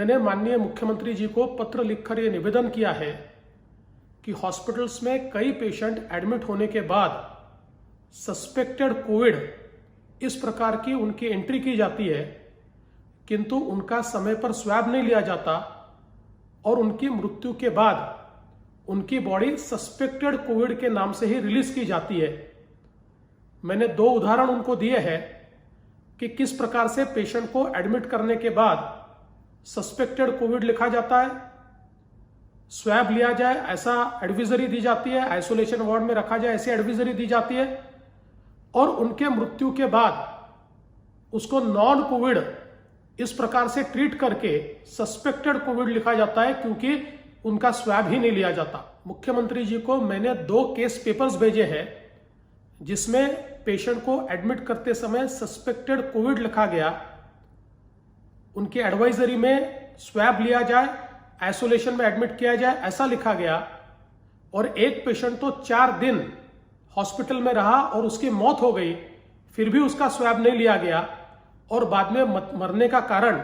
मैंने माननीय मुख्यमंत्री जी को पत्र लिखकर ये निवेदन किया है कि हॉस्पिटल्स में कई पेशेंट एडमिट होने के बाद सस्पेक्टेड कोविड इस प्रकार की उनकी एंट्री की जाती है, किंतु उनका समय पर स्वैब नहीं लिया जाता और उनकी मृत्यु के बाद उनकी बॉडी सस्पेक्टेड कोविड के नाम से ही रिलीज की जाती है। मैंने 2 उदाहरण उनको दिए हैं कि किस प्रकार से पेशेंट को एडमिट करने के बाद सस्पेक्टेड कोविड लिखा जाता है, स्वैब लिया जाए ऐसा एडवाइजरी दी जाती है, आइसोलेशन वार्ड में रखा जाए ऐसी एडवाइजरी दी जाती है, और उनके मृत्यु के बाद उसको नॉन कोविड इस प्रकार से ट्रीट करके सस्पेक्टेड कोविड लिखा जाता है क्योंकि उनका स्वैब ही नहीं लिया जाता। मुख्यमंत्री जी को मैंने 2 केस पेपर्स भेजे हैं जिसमें पेशेंट को एडमिट करते समय सस्पेक्टेड कोविड लिखा गया, उनकी एडवाइजरी में स्वैब लिया जाए, आइसोलेशन में एडमिट किया जाए ऐसा लिखा गया, और एक पेशेंट तो 4 दिन हॉस्पिटल में रहा और उसकी मौत हो गई, फिर भी उसका स्वैब नहीं लिया गया और बाद में मरने का कारण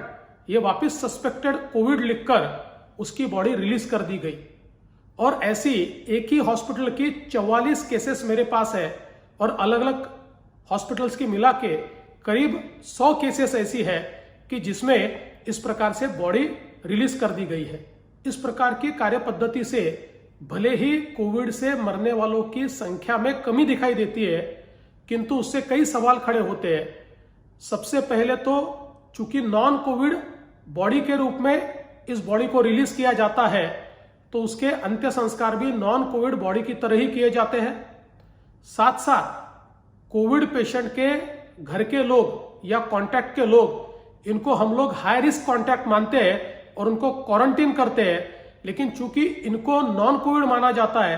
ये वापस सस्पेक्टेड कोविड लिखकर उसकी बॉडी रिलीज कर दी गई। और ऐसी एक ही हॉस्पिटल की 44 केसेस मेरे पास है और अलग अलग हॉस्पिटल्स की मिला के करीब 100 केसेस ऐसी है कि जिसमें इस प्रकार से बॉडी रिलीज कर दी गई है। इस प्रकार की कार्य पद्धति से भले ही कोविड से मरने वालों की संख्या में कमी दिखाई देती है, किंतु उससे कई सवाल खड़े होते हैं। सबसे पहले तो चूंकि नॉन कोविड बॉडी के रूप में इस बॉडी को रिलीज किया जाता है तो उसके अंत्य संस्कार भी नॉन कोविड बॉडी की तरह ही किए जाते हैं। साथ साथ कोविड पेशेंट के घर के लोग या कांटेक्ट के लोग, इनको हम लोग हाई रिस्क कांटेक्ट मानते हैं और उनको क्वारंटीन करते हैं, लेकिन चूंकि इनको नॉन कोविड माना जाता है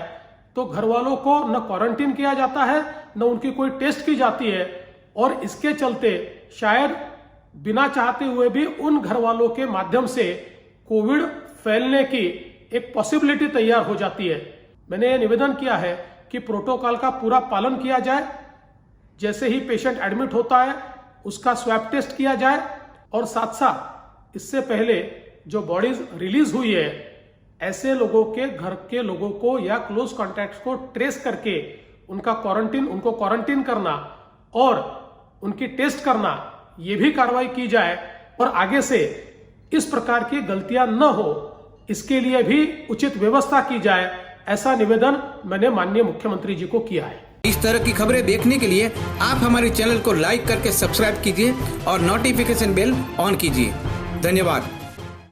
तो घर वालों को न क्वारंटीन किया जाता है न उनकी कोई टेस्ट की जाती है, और इसके चलते शायद बिना चाहते हुए भी उन घर वालों के माध्यम से कोविड फैलने की एक पॉसिबिलिटी तैयार हो जाती है। मैंने ये निवेदन किया है कि प्रोटोकॉल का पूरा पालन किया जाए, जैसे ही पेशेंट एडमिट होता है उसका स्वैब टेस्ट किया जाए, और साथ साथ इससे पहले जो बॉडीज रिलीज हुई है ऐसे लोगों के घर के लोगों को या क्लोज कॉन्टैक्ट्स को ट्रेस करके उनको क्वारंटीन करना और उनकी टेस्ट करना, ये भी कार्रवाई की जाए और आगे से इस प्रकार की गलतियां न हो इसके लिए भी उचित व्यवस्था की जाए, ऐसा निवेदन मैंने माननीय मुख्यमंत्री जी को किया है। इस तरह की खबरें देखने के लिए आप हमारे चैनल को लाइक करके सब्सक्राइब कीजिए और नोटिफिकेशन बेल ऑन कीजिए। धन्यवाद।